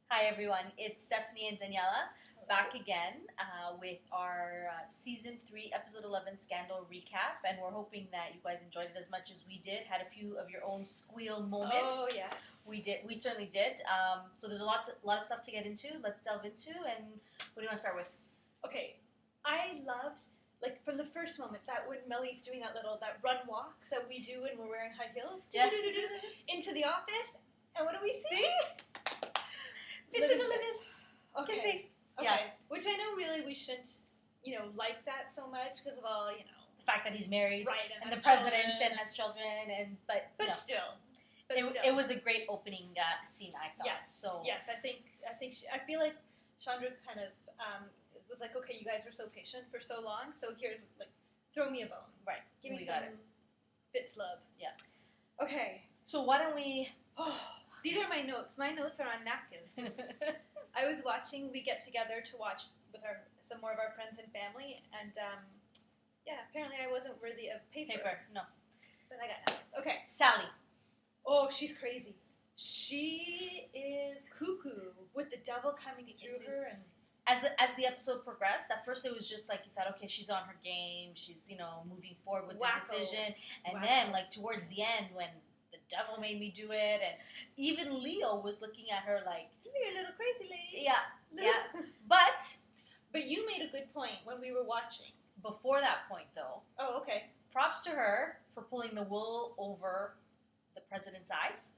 Hi everyone, it's Stephanie and Daniela back again with our Season 3, Episode 11 Scandal recap, and we're hoping that you guys enjoyed it as much as we did. Had a few of your own squeal moments. Oh, yes. We certainly did. So there's a lot of stuff to get into. Let's delve into, and what do you want to start with? Okay, I loved, from the first moment, that when Melly's doing that run walk that we do when we're wearing high heels, Yes. into the office, and what do we see? Fitz and Olivia's Okay. kissing. Okay. Yeah. Which I know really we shouldn't, like that so much because of all, The fact that he's married, right, and has the president children. and has children, but still. it was a great opening scene, I thought. Yes. So Yes, I feel like Chandra kind of was like, okay, you guys were so patient for so long, so here's throw me a bone. Right. Give me We some got it. Fitz love. Yeah. Okay. So why don't we? These are my notes. My notes are on napkins. I was watching. We get together to watch with some more of our friends and family, and apparently I wasn't worthy of paper. No. But I got napkins. Okay. Sally. Oh, she's crazy. She is cuckoo with the devil coming through her, and As the episode progressed, at first it was just like you thought, okay, she's on her game, she's moving forward with Wacko. the decision, and Wacko. then towards the end when the devil made me do it, and even Leo was looking at her like, you're a little crazy lady. yeah. But But you made a good point when we were watching. before that point, though, Oh, okay. props to her for pulling the wool over the president's eyes.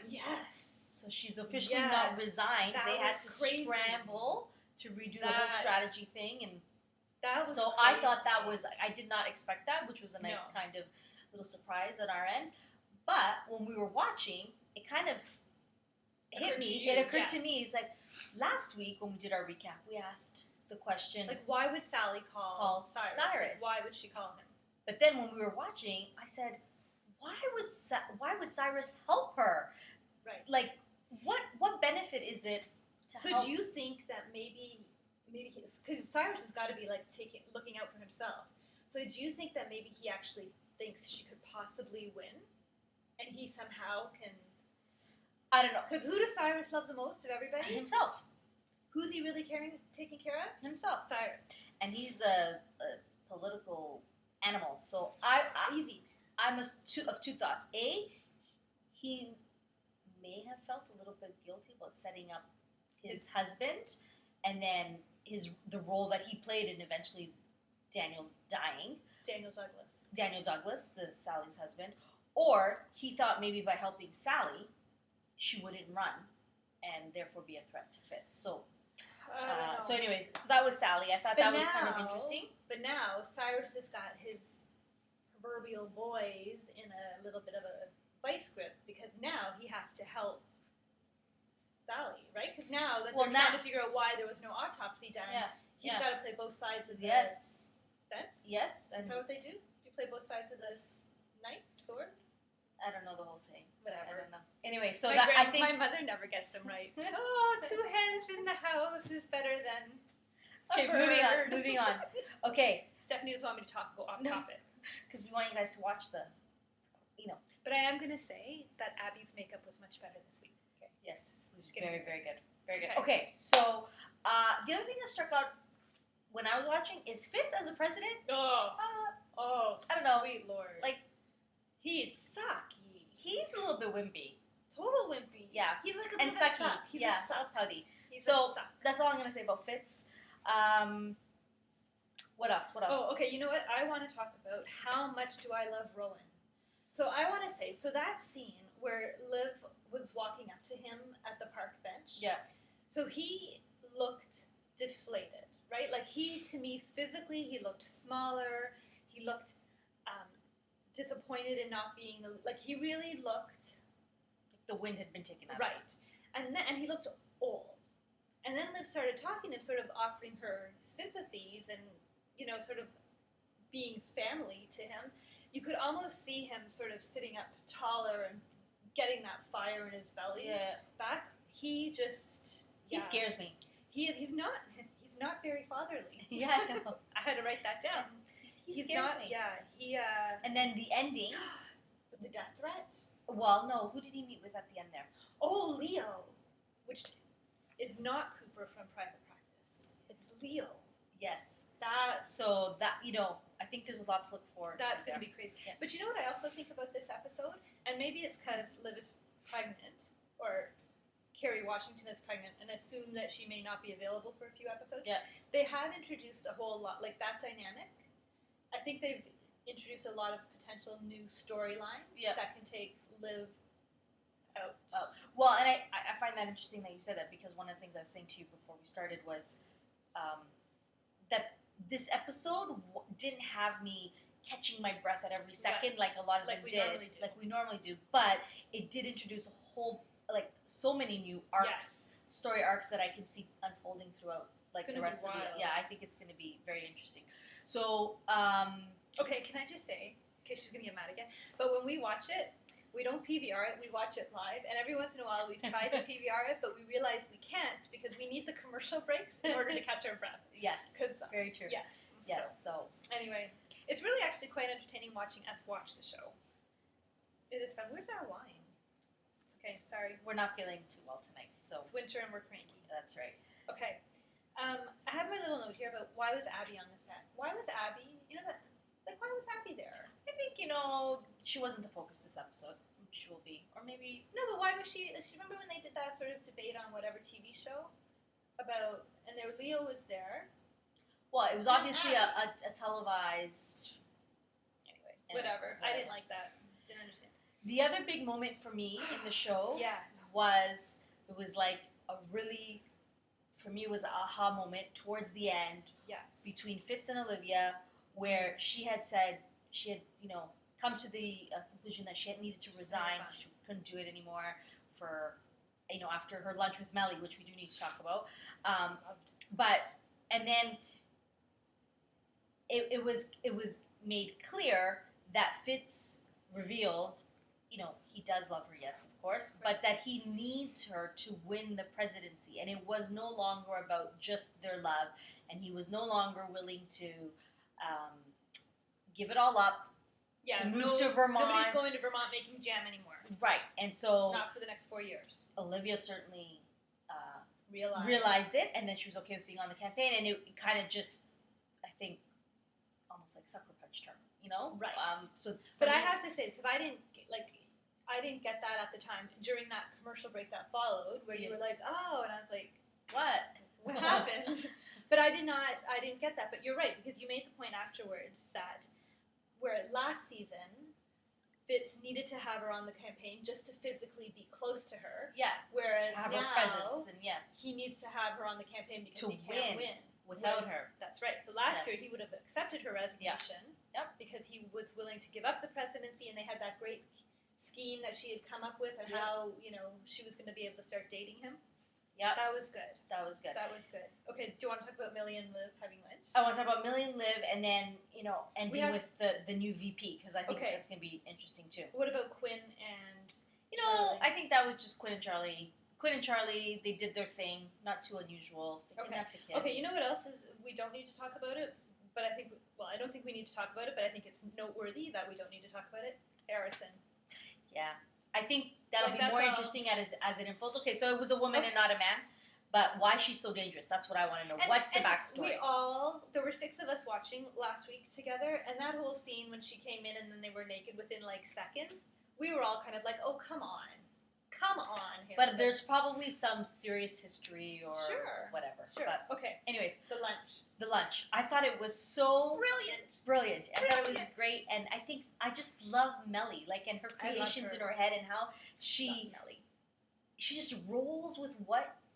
Yes. So she's officially Yes. not resigned. That They had was to crazy. scramble to redo the That- whole strategy thing, and That was so crazy. I thought that was, I did not expect that, which was a nice No. kind of little surprise on our end. But when we were watching, it kind of hit me. It occurred to me. It's like last week when we did our recap, we asked the question, why would Sally call Cyrus? Cyrus. Why would she call him? but then when we were watching, I said, why would Cyrus help her? Right. Like, what benefit is it to So help? do you think that maybe because Cyrus has got to be looking out for himself. So do you think that maybe he actually thinks she could possibly win, and he somehow can? I don't know. Because who does Cyrus love the most of everybody? Himself. Who's he really taking care of? Himself. Cyrus. And he's a political animal. So Easy. I'm of two thoughts. A, he may have felt a little bit guilty about setting up his husband, and then the role that he played in eventually Daniel dying. Daniel Douglas. The Sally's husband. Or he thought maybe by helping Sally, she wouldn't run, and therefore be a threat to Fitz. So, so anyways, so that was Sally. I thought But that was kind of now- interesting. But now Cyrus has got his proverbial boys in a little bit of a vice grip because now he has to help Sally, right? Because now that they're trying to figure out why there was no autopsy done, he's got to play both sides of the Yes. fence. Yes. Is And that what they do? Do you play both sides of the knife, sword? I don't know the whole saying. Whatever. I don't know. Anyway, so my I think. my mother never gets them right. Oh, two hens in the house is better than Okay, a bird. moving on. Okay, Stephanie doesn't want me to go off No. topic. because we want you guys to watch the. But I am going to say that Abby's makeup was much better this week. Okay. Yes, it was Getting very, very good. Very good. Okay. Okay, so the other thing that struck out when I was watching is Fitz as a president. Oh, I don't know. Sweet Lord. Like, he's sucky. he's a little bit wimpy. Total wimpy. Yeah. He's like a And bit of a sucky. suck. He's Yeah, a suck. pouty. He's So- a suck. That's all I'm going to say about Fitz. What else? Oh, okay. You know what? I want to talk about how much do I love Rowan. So I want to say, that scene where Liv was walking up to him at the park bench. Yeah. So he looked deflated, right? Like to me, physically, he looked smaller. He looked disappointed in not being, he really looked The wind had been taken out. right. And he looked old. And then Liv started talking to him, sort of offering her sympathies and, sort of being family to him. You could almost see him sort of sitting up taller and getting that fire in his belly back. He just... He scares me. He's not very fatherly. Yeah, I know. I had to write that down. He He's scares not, me. yeah, And then the ending. with the death threat. Well, no. Who did he meet with at the end there? Oh, Leo. Which, not Cooper from Private Practice. It's Leo. Yes. That's I think there's a lot to look forward to. That's going to be crazy. Yeah. But you know what I also think about this episode? And maybe it's because Liv is pregnant, or Kerry Washington is pregnant, and assume that she may not be available for a few episodes. Yeah. They have introduced a whole lot, like that dynamic. I think they've introduced a lot of potential new storylines that can take Liv out. Oh. Well, and I find that interesting that you said that, because one of the things I was saying to you before we started was that this episode didn't have me catching my breath at every second like a lot of them did, like we normally do. But it did introduce a whole, like, so many new arcs, story arcs that I can see unfolding throughout, like, the rest of the. Yeah, I think it's going to be very interesting. So, okay, can I just say, in case she's going to get mad again, but when we watch it, we don't PVR it, we watch it live, and every once in a while we've tried to PVR it, but we realize we can't because we need the commercial breaks in order to catch our breath. Yes, very true. Yes. So anyway, it's really actually quite entertaining watching us watch the show. It is fun. Where's our wine? It's okay, sorry. We're not feeling too well tonight, so. It's winter and we're cranky. That's right. Okay. I have my little note here about why was Abby on the set? Why was Abby, why was Abby there? I think, she wasn't the focus this episode. She will be. Or maybe... No, but why was she... Remember when they did that sort of debate on whatever TV show? About... And Leo was there. Well, it was obviously a televised... Anyway. Whatever. I didn't like that. Didn't understand. The other big moment for me in the show was... It was like a really... For me, it was an aha moment towards the end between Fitz and Olivia, where she had said... She had, come to the conclusion that she had needed to resign. She couldn't do it anymore for, after her lunch with Melly, which we do need to talk about. And then it was made clear that Fitz revealed, he does love her, yes, of course, but that he needs her to win the presidency. And it was no longer about just their love, and he was no longer willing to give it all up. Yeah, to move to Vermont. Nobody's going to Vermont making jam anymore. Right, and so... Not for the next 4 years. Olivia certainly realized it, and then she was okay with being on the campaign, and it kind of just, I think, almost like sucker punched her, Right. But I have to say, because I didn't get that at the time, during that commercial break that followed, where you were like, oh, and I was like, what? What happened? But I didn't get that, but you're right, because you made the point afterwards that where last season, Fitz needed to have her on the campaign just to physically be close to her. Yeah. Whereas have now, her presence, and he needs to have her on the campaign because he can't win without her. That's right. So last year he would have accepted her resignation because he was willing to give up the presidency, and they had that great scheme that she had come up with and how, she was going to be able to start dating him. Yeah. That was good. Okay, do you want to talk about Millie and Liv having lunch? I want to talk about Millie and Liv, and then, ending with the new VP, because I think that's going to be interesting, too. What about Quinn and Charlie? I think that was just Quinn and Charlie. Quinn and Charlie, they did their thing. Not too unusual. They kidnapped the kid. Okay, you know what else is... We don't need to talk about it, but I think... Well, I don't think we need to talk about it, but I think it's noteworthy that we don't need to talk about it. Harrison. Yeah. I think that'll be more interesting as it unfolds. Okay, so it was a woman and not a man, but why she's so dangerous? That's what I want to know. What's the backstory? There were 6 of us watching last week together, and that whole scene when she came in and then they were naked within like seconds, we were all kind of like, oh, come on. Harrison. But there's probably some serious history or whatever. Sure. But, okay. Anyways. The lunch. I thought it was so... Brilliant. I thought it was great, and I just love Melly, and her creations in her head and how she just rolls with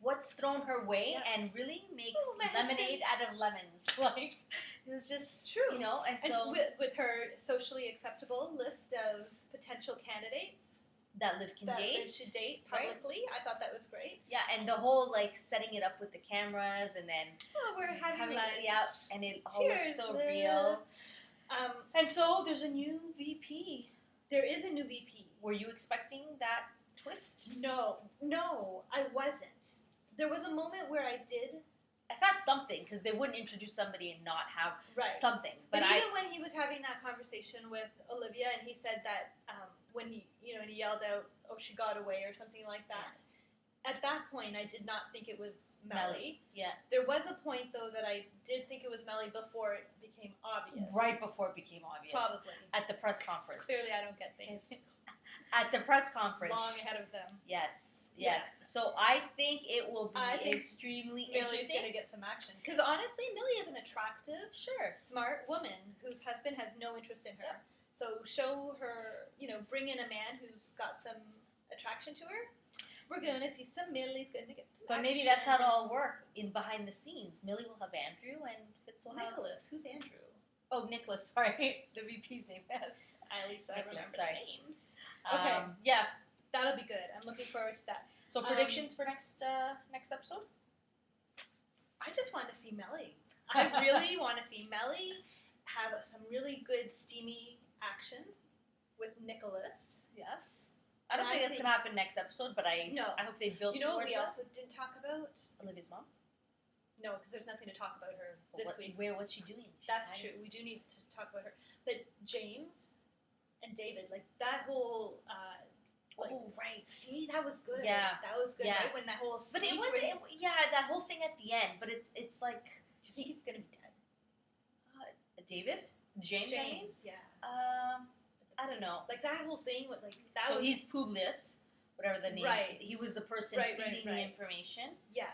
what's thrown her way and really makes lemonade out of lemons. It was just true. And so... with her socially acceptable list of potential candidates, that Liv can date. Liv should date publicly. Right? I thought that was great. Yeah, and the whole setting it up with the cameras, and then we're having lunch. And it all looks so real. And so there's a new VP. There is a new VP. Were you expecting that twist? No, I wasn't. There was a moment where I did. I thought something, because they wouldn't introduce somebody and not have something. But even when he was having that conversation with Olivia, and he said that when he, he yelled out, "Oh, she got away," or something like that. at that point, I did not think it was Melly. Yeah. There was a point, though, that I did think it was Melly before it became obvious. Right before it became obvious. Probably. At the press conference. Clearly, I don't get things At the press conference. long ahead of them. Yes. Yeah. So I think it will I be think extremely Millie's interesting. going to get some action. Because honestly, Millie is an attractive, Sure. smart woman whose husband has no interest in her. Yep. So show her, bring in a man who's got some attraction to her. We're going to see some Millie's going to get some But maybe action. that's how it'll all work in behind the scenes. Millie will have Andrew and Fitz will have Nicholas. Who's Andrew? Nicholas. Sorry, the VP's name. Yes. At least I Nicholas, remember sorry. the names. Okay. Yeah. That'll be good. I'm looking forward to that. So predictions for next episode? I just want to see Melly. I really want to see Melly have some really good steamy action with Nicholas. Yes. I don't think that's going to happen next episode, but I hope they build You know what towards we that. also didn't talk about? Olivia's mom? No, because there's nothing to talk about her this week. What's she doing? That's true. We do need to talk about her. But James and David, like that whole... right. See, that was good. Yeah. That was good, Yeah. right? When that whole But speech it was, that whole thing at the end, but it's like... Do you think he's going to be dead? David? James? I mean? yeah. I don't know. Like that whole thing with like... that So was, he's Publius, whatever the name. Right. He was the person Right, feeding right. the information. Yes.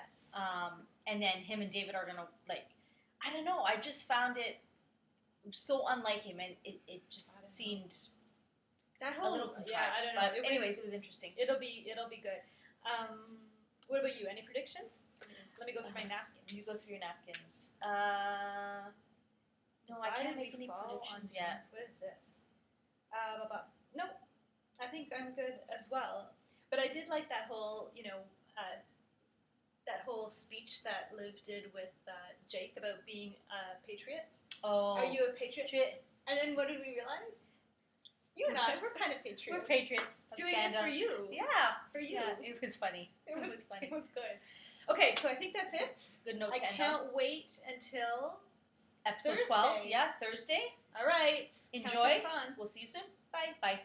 And then him and David are gonna I don't know. I just found it so unlike him, and it just seemed that a whole... little contrived. Yeah, I don't know. But anyways, it was interesting. It'll be good. What about you? Any predictions? Let me go through my napkins. You go through your napkins. No, I Why can't did make we any fall predictions on yet. James? What is this? Nope. I think I'm good as well. But I did like that whole, that whole speech that Liv did with Jake about being a patriot. Oh, Are you a patriot? And then what did we realize? You and I, we're kind of patriots. We're patriots. of Doing this Scandal. for you. Yeah, For you. yeah, it was funny. It was funny. It was good. Okay, so I think that's it. Good note I to end on. can't wait until Episode Thursday. 12. Yeah, Thursday. All right. Enjoy. Countdown's on. We'll see you soon. Bye. Bye.